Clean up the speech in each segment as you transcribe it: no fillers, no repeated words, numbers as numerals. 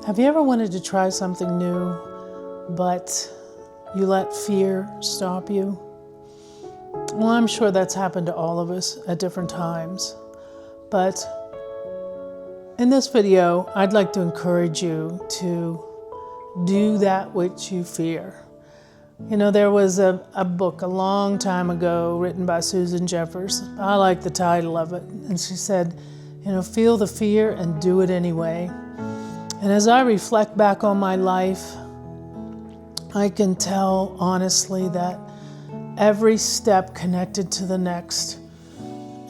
Have you ever wanted to try something new, but you let fear stop you? Well, I'm sure that's happened to all of us at different times. But in this video, I'd like to encourage you to do that which you fear. You know, there was a book a long time ago written by Susan Jeffers. I like the title of it. And she said, feel the fear and do it anyway. And as I reflect back on my life, I can tell honestly that every step connected to the next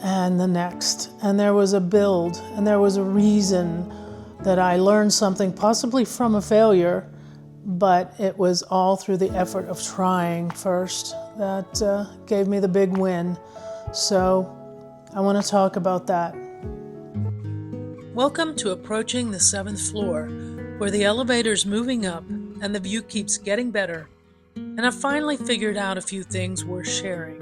and the next. And there was a build, and there was a reason that I learned something, possibly from a failure, but it was all through the effort of trying first that gave me the big win. So I want to talk about that. Welcome to Approaching the 7th Floor, where the elevator's moving up and the view keeps getting better, and I've finally figured out a few things worth sharing.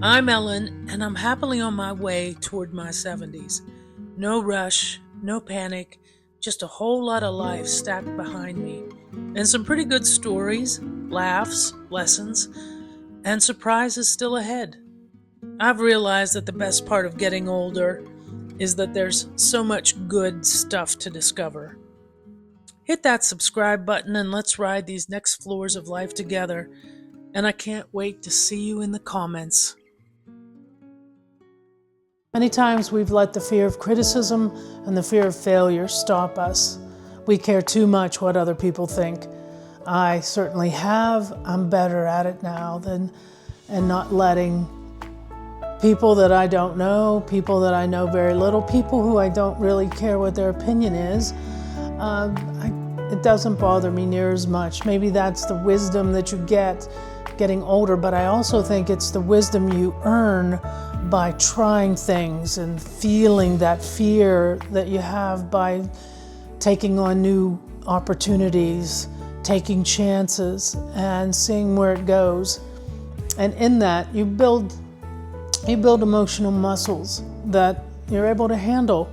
I'm Ellen, and I'm happily on my way toward my 70s. No rush, no panic, just a whole lot of life stacked behind me, and some pretty good stories, laughs, lessons, and surprises still ahead. I've realized that the best part of getting older is that there's so much good stuff to discover. Hit that subscribe button and let's ride these next floors of life together, and I can't wait to see you in the comments. Many times we've let the fear of criticism and the fear of failure stop us. We care too much what other people think. I certainly have. I'm better at it now and not letting people that I don't know, people that I know very little, people who I don't really care what their opinion is, it doesn't bother me near as much. Maybe that's the wisdom that you get getting older, but I also think it's the wisdom you earn by trying things and feeling that fear that you have by taking on new opportunities, taking chances, and seeing where it goes. And in that, you build emotional muscles that you're able to handle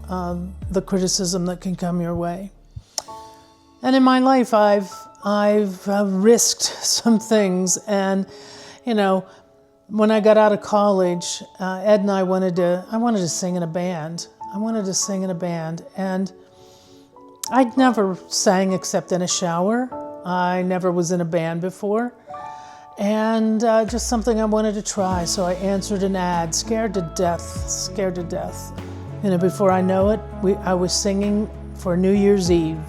the criticism that can come your way. And in my life, I've risked some things. And, when I got out of college, Ed and I wanted to sing in a band. I wanted to sing in a band. And I'd never sang except in a shower. I never was in a band before. And just something I wanted to try. So I answered an ad, scared to death. Before I know it, I was singing for New Year's Eve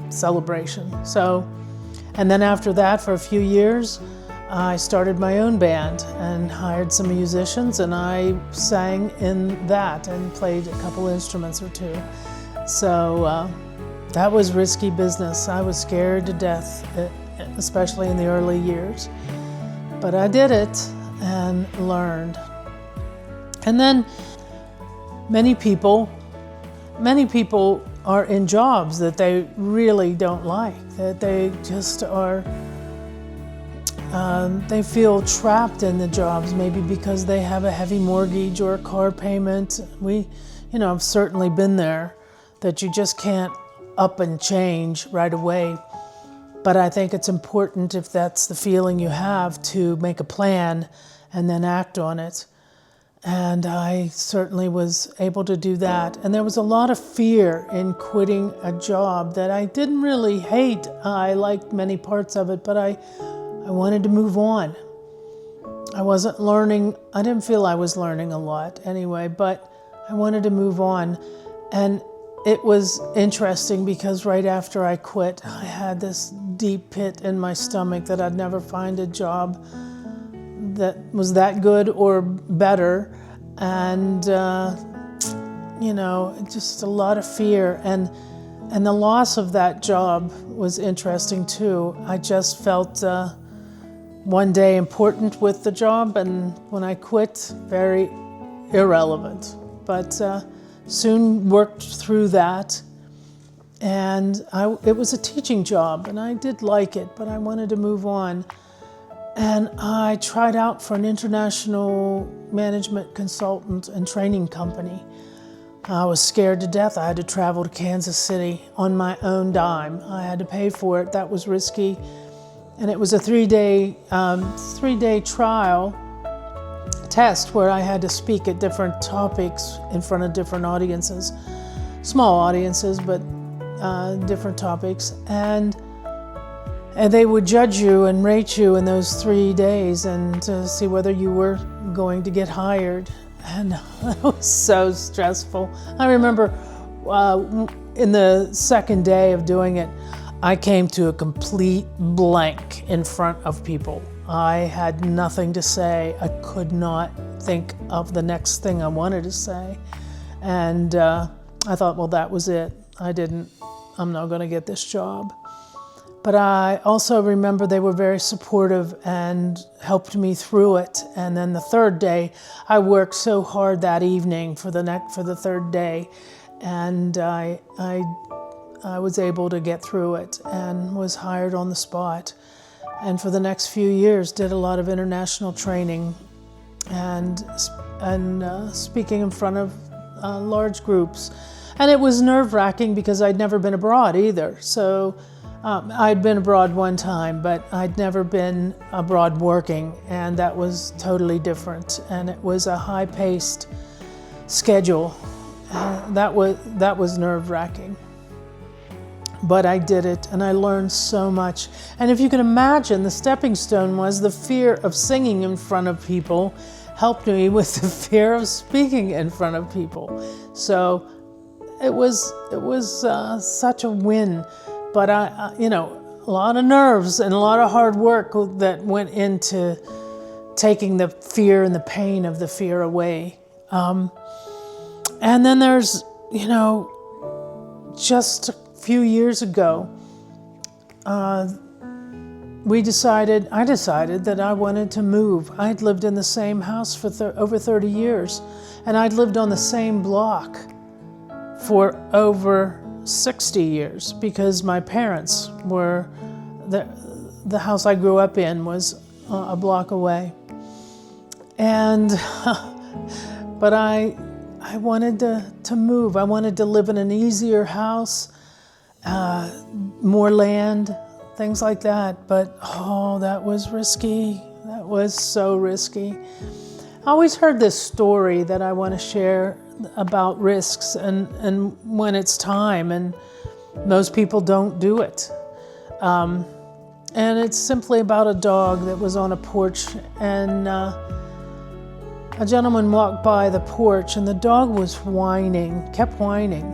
celebration. And then after that, for a few years, I started my own band and hired some musicians, and I sang in that and played a couple instruments or two. So that was risky business. I was scared to death, especially in the early years. But I did it and learned. And then many people are in jobs that they really don't like, that they just are, they feel trapped in the jobs, maybe because they have a heavy mortgage or a car payment. I've certainly been there, that you just can't up and change right away. But I think it's important, if that's the feeling you have, to make a plan and then act on it. And I certainly was able to do that. And there was a lot of fear in quitting a job that I didn't really hate. I liked many parts of it, but I wanted to move on. I wasn't learning. I didn't feel I was learning a lot anyway, but I wanted to move on. And it was interesting because right after I quit, I had this deep pit in my stomach that I'd never find a job that was that good or better. And, just a lot of fear. And the loss of that job was interesting too. I just felt one day important with the job, and when I quit, very irrelevant. But soon worked through that, and it was a teaching job, and I did like it, but I wanted to move on. And I tried out for an international management consultant and training company. I was scared to death. I had to travel to Kansas City on my own dime. I had to pay for it. That was risky. And it was a three-day trial test where I had to speak at different topics in front of different audiences, small audiences, but different topics. And they would judge you and rate you in those 3 days and to see whether you were going to get hired. And that was so stressful. I remember in the second day of doing it, I came to a complete blank in front of people. I had nothing to say. I could not think of the next thing I wanted to say. And I thought, well, that was it. I'm not going to get this job. But I also remember they were very supportive and helped me through it. And then the third day, I worked so hard that evening for the third day, and I was able to get through it and was hired on the spot. And for the next few years, did a lot of international training and speaking in front of large groups. And it was nerve-wracking because I'd never been abroad either. So I'd been abroad one time, but I'd never been abroad working, and that was totally different. And it was a high-paced schedule. That was nerve-wracking. But I did it, and I learned so much. And if you can imagine, the stepping stone was the fear of singing in front of people helped me with the fear of speaking in front of people. So it was such a win. But a lot of nerves and a lot of hard work that went into taking the fear and the pain of the fear away. And then there's, just a few years ago, I decided that I wanted to move. I'd lived in the same house for over 30 years, and I'd lived on the same block for over 60 years because my parents were, the house I grew up in was a block away. And, but I wanted to move. I wanted to live in an easier house, more land, things like that. But, that was risky. That was so risky. I always heard this story that I want to share about risks and when it's time, and most people don't do it. And it's simply about a dog that was on a porch, and a gentleman walked by the porch, and the dog was kept whining.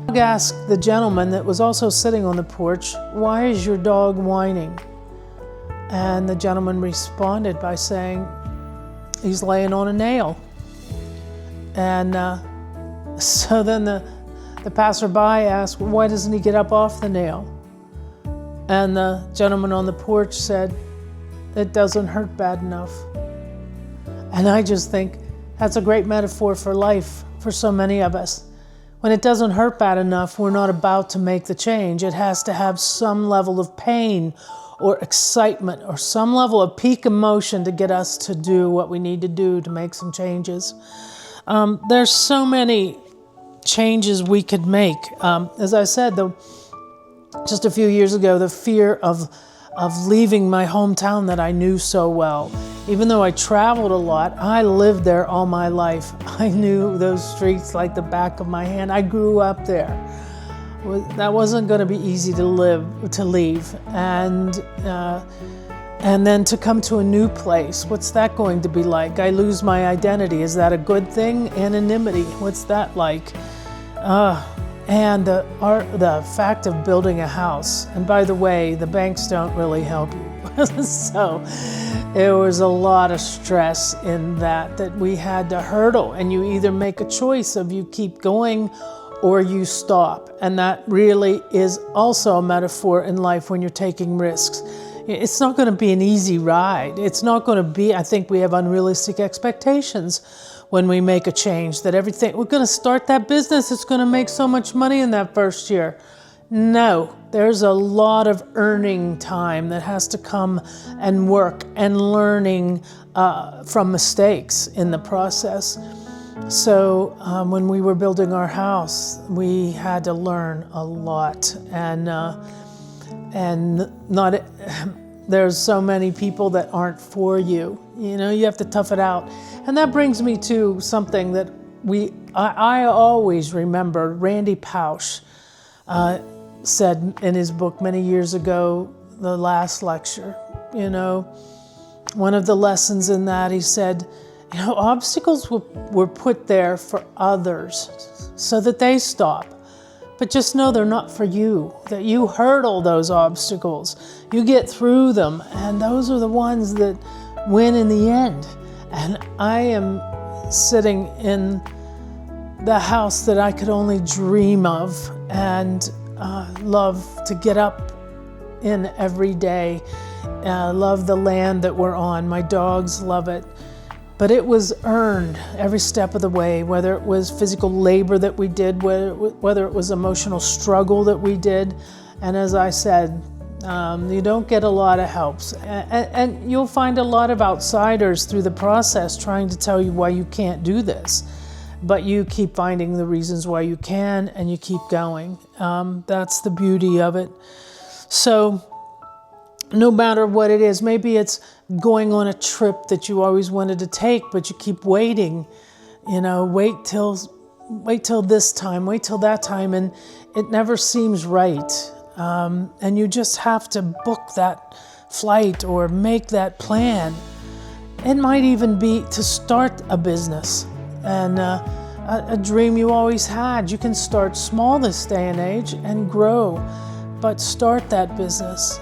The dog asked the gentleman that was also sitting on the porch, "Why is your dog whining?" And the gentleman responded by saying, "He's laying on a nail." And so then the passerby asked, "Well, why doesn't he get up off the nail?" And the gentleman on the porch said, "It doesn't hurt bad enough." And I just think that's a great metaphor for life for so many of us. When it doesn't hurt bad enough, we're not about to make the change. It has to have some level of pain or excitement or some level of peak emotion to get us to do what we need to do to make some changes. There's so many changes we could make. As I said, just a few years ago, the fear of leaving my hometown that I knew so well. Even though I traveled a lot, I lived there all my life. I knew those streets like the back of my hand. I grew up there. That wasn't going to be easy to leave. And then to come to a new place, what's that going to be like? I lose my identity. Is that a good thing? Anonymity, what's that like? And the fact of building a house. And by the way, the banks don't really help you. So there was a lot of stress in that we had to hurdle. And you either make a choice of you keep going or you stop. And that really is also a metaphor in life when you're taking risks. It's not going to be an easy ride. It's not going to be, I think we have unrealistic expectations when we make a change, that everything, we're going to start that business, it's going to make so much money in that first year. No, there's a lot of earning time that has to come and work and learning from mistakes in the process. So when we were building our house, we had to learn a lot, and not there's so many people that aren't for you. You know, you have to tough it out, and that brings me to something that I always remember. Randy Pausch said in his book many years ago, The Last Lecture. You know, one of the lessons in that, he said, you know, obstacles were put there for others so that they stop. But just know they're not for you, that you hurdle those obstacles. You get through them, and those are the ones that win in the end. And I am sitting in the house that I could only dream of, and love to get up in every day. Love the land that we're on. My dogs love it. But it was earned every step of the way, whether it was physical labor that we did, whether it was emotional struggle that we did. And as I said, you don't get a lot of helps. And you'll find a lot of outsiders through the process trying to tell you why you can't do this. But you keep finding the reasons why you can, and you keep going. That's the beauty of it. So no matter what it is, maybe it's going on a trip that you always wanted to take, but you keep waiting, you know, wait till this time, wait till that time, and it never seems right. And you just have to book that flight or make that plan. It might even be to start a business and a dream you always had. You can start small this day and age and grow, but start that business.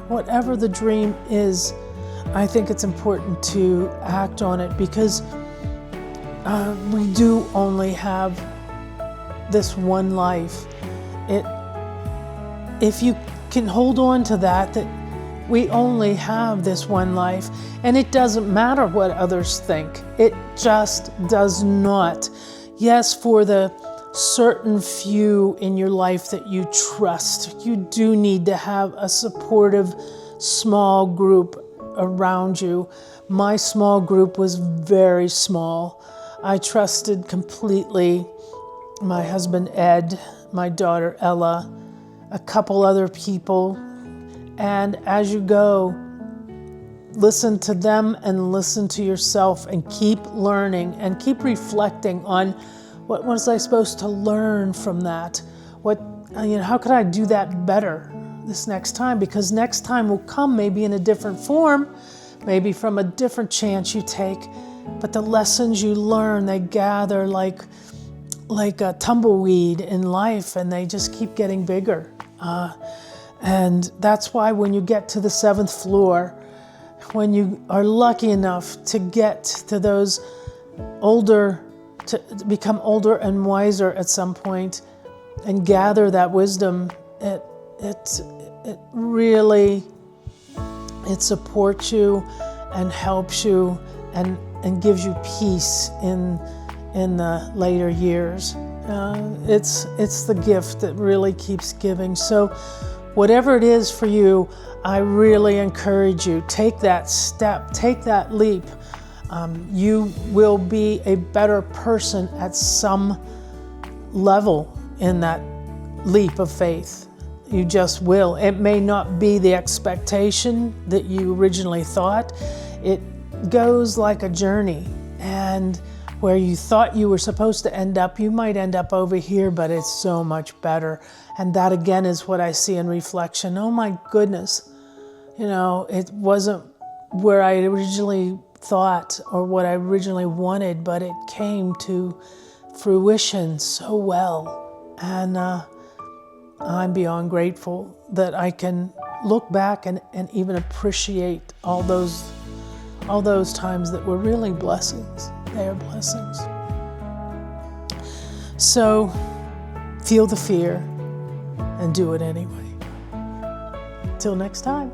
Whatever the dream is, I think it's important to act on it, because we do only have this one life. If you can hold on to that we only have this one life, and it doesn't matter what others think. It just does not. Yes, for the certain few in your life that you trust, you do need to have a supportive small group around you. My small group was very small. I trusted completely my husband Ed, my daughter Ella, a couple other people. And as you go, listen to them and listen to yourself, and keep learning and keep reflecting on what was I supposed to learn from that? How could I do that better this next time? Because next time will come maybe in a different form, maybe from a different chance you take. But the lessons you learn, they gather like a tumbleweed in life, and they just keep getting bigger. And that's why when you get to the 7th floor, when you are lucky enough to get to those to become older and wiser at some point and gather that wisdom, it really supports you and helps you and gives you peace in the later years. It's the gift that really keeps giving. So whatever it is for you, I really encourage you, take that step, take that leap. You will be a better person at some level in that leap of faith. You just will. It may not be the expectation that you originally thought. It goes like a journey, and where you thought you were supposed to end up, you might end up over here, but it's so much better. And that again is what I see in reflection. Oh my goodness, it wasn't where I originally thought or what I originally wanted, but it came to fruition so well. And I'm beyond grateful that I can look back and even appreciate all those times that were really blessings. They are blessings. So feel the fear and do it anyway. Till next time.